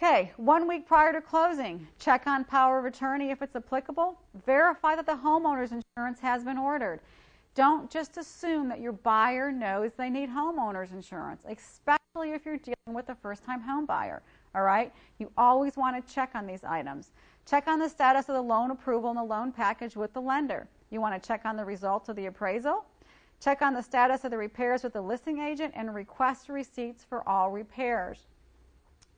Okay, 1 week prior to closing, check on power of attorney if it's applicable. Verify that the homeowner's insurance has been ordered. Don't just assume that your buyer knows they need homeowner's insurance, especially if you're dealing with a first-time home buyer. All right? You always want to check on these items. Check on the status of the loan approval and the loan package with the lender. You want to check on the results of the appraisal. Check on the status of the repairs with the listing agent and request receipts for all repairs.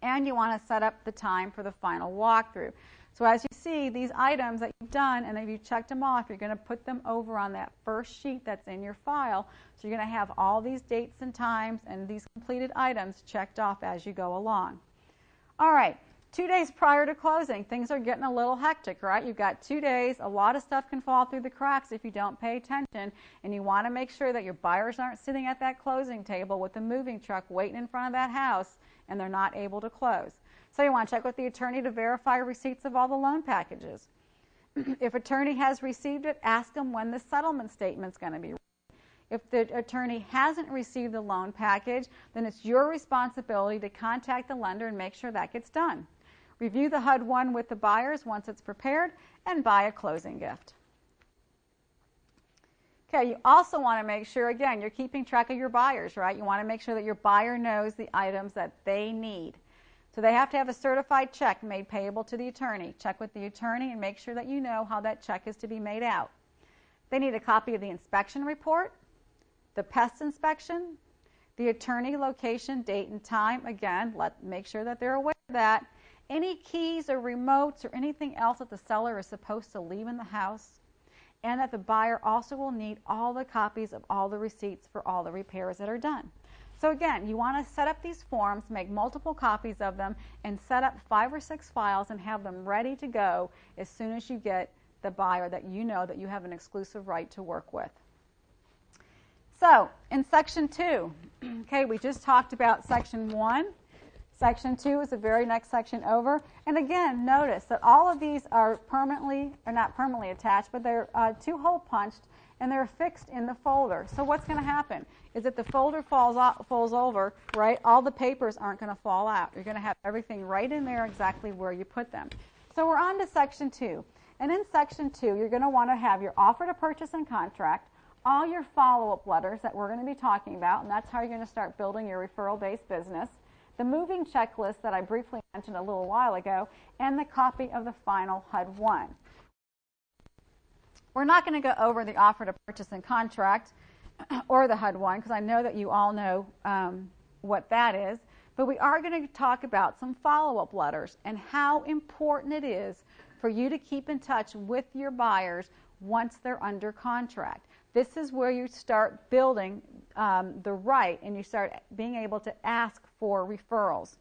And you want to set up the time for the final walkthrough. So as you see, these items that you've done, and if you checked them off, you're going to put them over on that first sheet that's in your file. So you're going to have all these dates and times and these completed items checked off as you go along. All right, 2 days prior to closing, things are getting a little hectic, right? You've got 2 days. A lot of stuff can fall through the cracks if you don't pay attention, and you want to make sure that your buyers aren't sitting at that closing table with the moving truck waiting in front of that house and they're not able to close. So you want to check with the attorney to verify receipts of all the loan packages. If attorney has received it, ask them when the settlement statement's going to be ready. If the attorney hasn't received the loan package, then it's your responsibility to contact the lender and make sure that gets done. Review the HUD-1 with the buyers once it's prepared and buy a closing gift. Okay, you also want to make sure, again, you're keeping track of your buyers, right? You want to make sure that your buyer knows the items that they need. So they have to have a certified check made payable to the attorney. Check with the attorney and make sure that you know how that check is to be made out. They need a copy of the inspection report, the pest inspection, the attorney location, date, and time. Again, make sure that they're aware of that. Any keys or remotes or anything else that the seller is supposed to leave in the house, and that the buyer also will need all the copies of all the receipts for all the repairs that are done. So again, you want to set up these forms, make multiple copies of them, and set up 5 or 6 files and have them ready to go as soon as you get the buyer that you know that you have an exclusive right to work with. So in Section 2, okay, we just talked about Section 1. Section 2 is the very next section over. And again, notice that all of these are permanently, or not permanently attached, but they're 2-hole punched and they're fixed in the folder. So what's going to happen is if the folder falls over, right, all the papers aren't going to fall out. You're going to have everything right in there exactly where you put them. So we're on to Section 2. And in Section 2, you're going to want to have your offer to purchase and contract, all your follow-up letters that we're going to be talking about, and that's how you're going to start building your referral-based business, the moving checklist that I briefly mentioned a little while ago, and the copy of the final HUD-1. We're not going to go over the offer to purchase and contract or the HUD-1 because I know that you all know what that is, but we are going to talk about some follow-up letters and how important it is for you to keep in touch with your buyers once they're under contract. This is where you start building the right and you start being able to ask for referrals.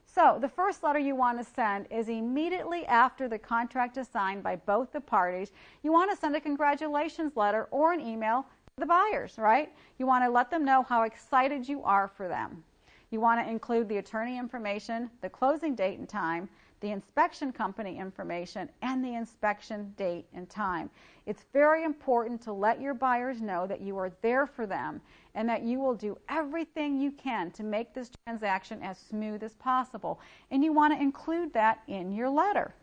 So the first letter you want to send is immediately after the contract is signed by both the parties. You want to send a congratulations letter or an email to the buyers, right? You want to let them know how excited you are for them. You want to include the attorney information, the closing date and time, the inspection company information, and the inspection date and time. It's very important to let your buyers know that you are there for them and that you will do everything you can to make this transaction as smooth as possible. And you want to include that in your letter.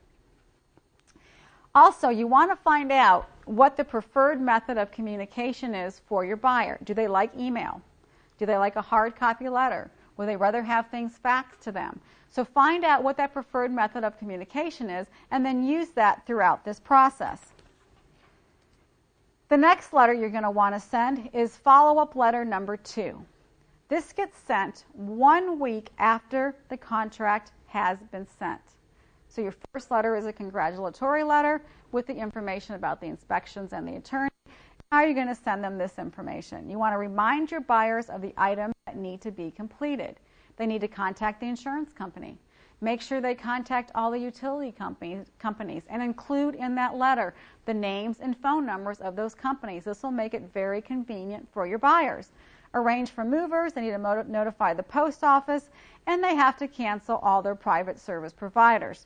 Also, you want to find out what the preferred method of communication is for your buyer. Do they like email? Do they like a hard copy letter? Would they rather have things faxed to them? So find out what that preferred method of communication is and then use that throughout this process. The next letter you're going to want to send is follow-up letter number 2. This gets sent 1 week after the contract has been sent. So your first letter is a congratulatory letter with the information about the inspections and the attorney. How are you going to send them this information? You want to remind your buyers of the items that need to be completed. They need to contact the insurance company. Make sure they contact all the utility companies and include in that letter the names and phone numbers of those companies. This will make it very convenient for your buyers. Arrange for movers. They need to notify the post office, and they have to cancel all their private service providers.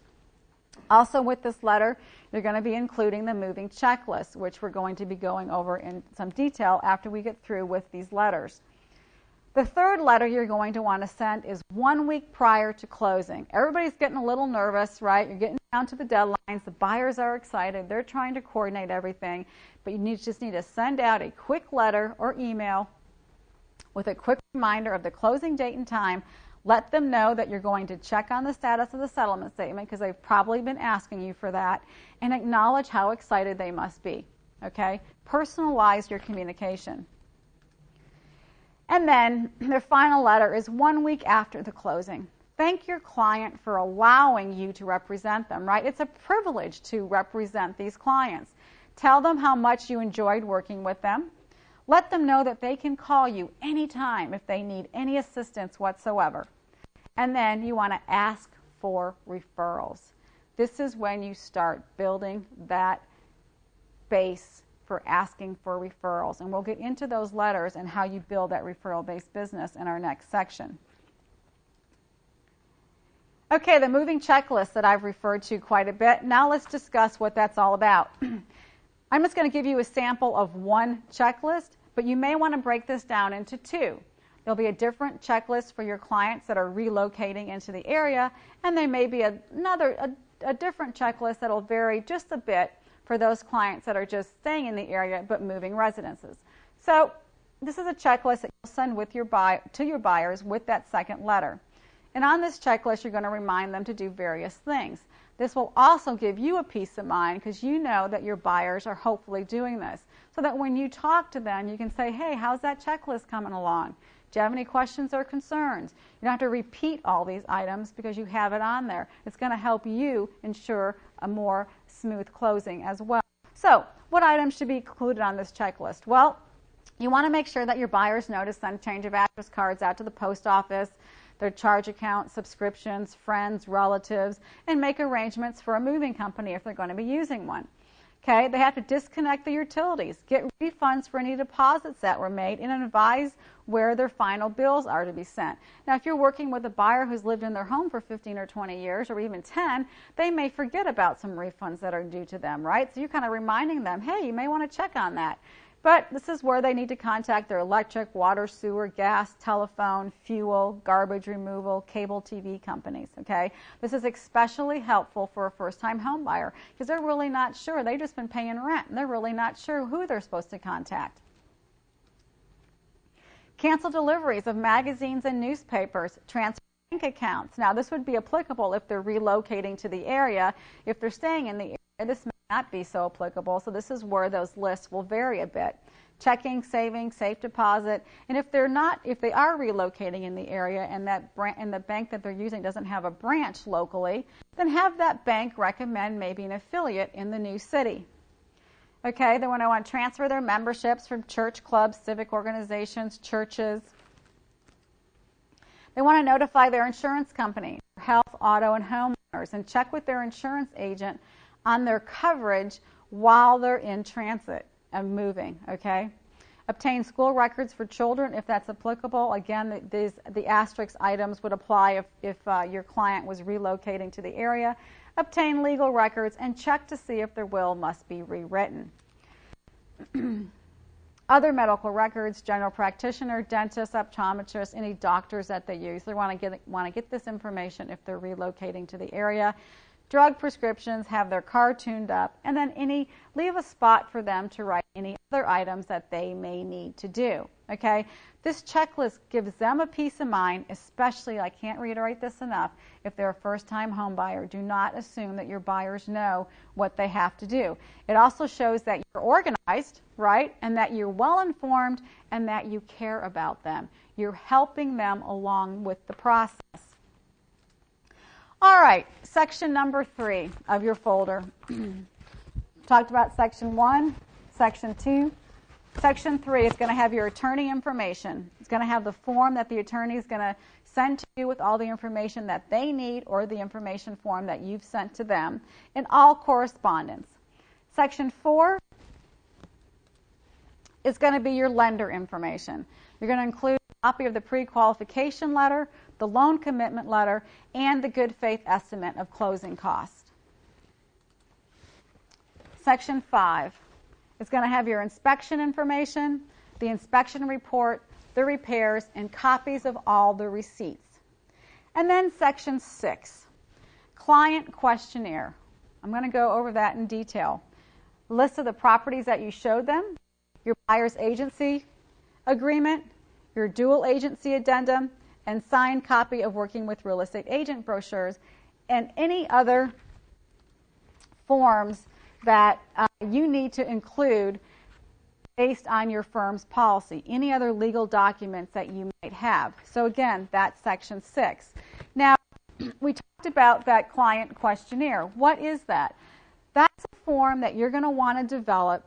Also with this letter, you're going to be including the moving checklist, which we're going to be going over in some detail after we get through with these letters. The third letter you're going to want to send is 1 week prior to closing. Everybody's getting a little nervous, right? You're getting down to the deadlines. The buyers are excited. They're trying to coordinate everything. But you just need to send out a quick letter or email with a quick reminder of the closing date and time. Let them know that you're going to check on the status of the settlement statement because they've probably been asking you for that, and acknowledge how excited they must be. Okay? Personalize your communication. And then their final letter is 1 week after the closing. Thank your client for allowing you to represent them, right? It's a privilege to represent these clients. Tell them how much you enjoyed working with them. Let them know that they can call you anytime if they need any assistance whatsoever. And then you want to ask for referrals. This is when you start building that base for asking for referrals. And we'll get into those letters and how you build that referral-based business in our next section. Okay, the moving checklist that I've referred to quite a bit. Now let's discuss what that's all about. I'm just going to give you a sample of one checklist, but you may want to break this down into two. There'll be a different checklist for your clients that are relocating into the area, and there may be a different checklist that will vary just a bit for those clients that are just staying in the area but moving residences. So this is a checklist that you'll send with to your buyers with that second letter. And on this checklist, you're going to remind them to do various things. This will also give you a peace of mind because you know that your buyers are hopefully doing this, so that when you talk to them, you can say, hey, how's that checklist coming along? Do you have any questions or concerns? You don't have to repeat all these items because you have it on there. It's going to help you ensure a more smooth closing as well. So what items should be included on this checklist? Well, you want to make sure that your buyers know to send change of address cards out to the post office, their charge account, subscriptions, friends, relatives, and make arrangements for a moving company if they're going to be using one. Okay, they have to disconnect the utilities, get refunds for any deposits that were made, and advise where their final bills are to be sent. Now, if you're working with a buyer who's lived in their home for 15 or 20 years, or even 10, they may forget about some refunds that are due to them, right? So you're kind of reminding them, hey, you may want to check on that. But this is where they need to contact their electric, water, sewer, gas, telephone, fuel, garbage removal, cable TV companies, okay? This is especially helpful for a first-time home buyer because they're really not sure. They've just been paying rent, and they're really not sure who they're supposed to contact. Cancel deliveries of magazines and newspapers, transfer bank accounts. Now, this would be applicable if they're relocating to the area. If they're staying in the area, this may not be so applicable, so this is where those lists will vary a bit. Checking, savings, safe deposit, and if they are relocating in the area and the bank that they're using doesn't have a branch locally, then have that bank recommend maybe an affiliate in the new city. Okay, they want to transfer their memberships from church clubs, civic organizations, churches. They want to notify their insurance company, health, auto, and homeowners, and check with their insurance agent on their coverage while they're in transit and moving, okay? Obtain school records for children if that's applicable. Again, the asterisk items would apply if your client was relocating to the area. Obtain legal records and check to see if their will must be rewritten. Other medical records, general practitioner, dentist, optometrist, any doctors that they use. They want to get this information if they're relocating to the area. Drug prescriptions, have their car tuned up, and then leave a spot for them to write any other items that they may need to do. Okay? This checklist gives them a peace of mind, especially, I can't reiterate this enough, if they're a first-time home buyer. Do not assume that your buyers know what they have to do. It also shows that you're organized, right, and that you're well-informed and that you care about them. You're helping them along with the process. All right, section number 3 of your folder. Talked about section 1, section 2. Section 3 is going to have your attorney information. It's going to have the form that the attorney is going to send to you with all the information that they need, or the information form that you've sent to them, in all correspondence. Section 4 is going to be your lender information. You're going to include a copy of the pre-qualification letter, the loan commitment letter, and the good faith estimate of closing costs. Section 5 is going to have your inspection information, the inspection report, the repairs, and copies of all the receipts. And then Section 6, Client Questionnaire. I'm going to go over that in detail. List of the properties that you showed them, your buyer's agency agreement, your dual agency addendum, and signed copy of Working with Real Estate Agent brochures, and any other forms that you need to include based on your firm's policy, any other legal documents that you might have. So again, that's Section 6. Now, we talked about that client questionnaire. What is that? That's a form that you're going to want to develop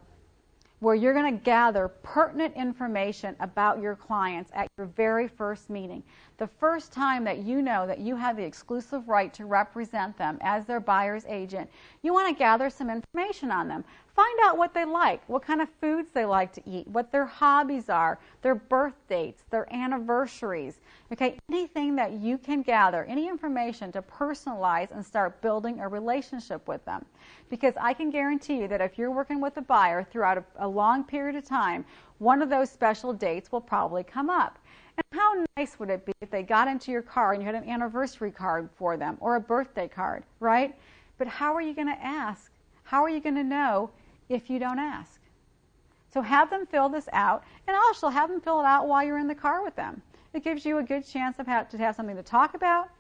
where you're going to gather pertinent information about your clients at your very first meeting. The first time that you know that you have the exclusive right to represent them as their buyer's agent, you want to gather some information on them. Find out what they like, what kind of foods they like to eat, what their hobbies are, their birth dates, their anniversaries. Okay, anything that you can gather, any information to personalize and start building a relationship with them. Because I can guarantee you that if you're working with a buyer throughout a long period of time, one of those special dates will probably come up. And how nice would it be if they got into your car and you had an anniversary card for them or a birthday card, right? But how are you going to ask? How are you going to know if you don't ask? So have them fill this out, and also have them fill it out while you're in the car with them. It gives you a good chance to have something to talk about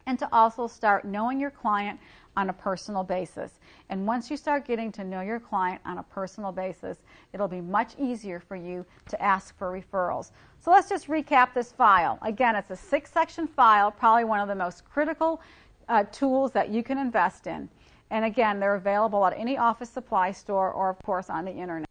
and to also start knowing your client on a personal basis. And once you start getting to know your client on a personal basis, it'll be much easier for you to ask for referrals. So let's just recap this file. Again, it's a 6-section file, probably one of the most critical tools that you can invest in. And again, they're available at any office supply store or, of course, on the internet.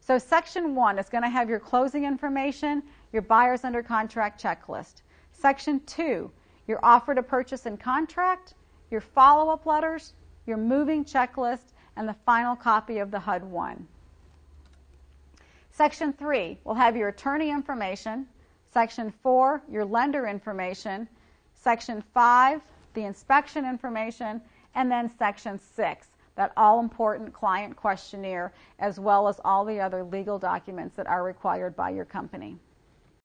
So Section 1 is going to have your closing information, your buyer's under contract checklist. Section 2, your offer to purchase and contract, your follow-up letters, your moving checklist, and the final copy of the HUD-1. Section 3 will have your attorney information. Section 4, your lender information. Section 5, the inspection information. And then Section 6, that all-important client questionnaire, as well as all the other legal documents that are required by your company.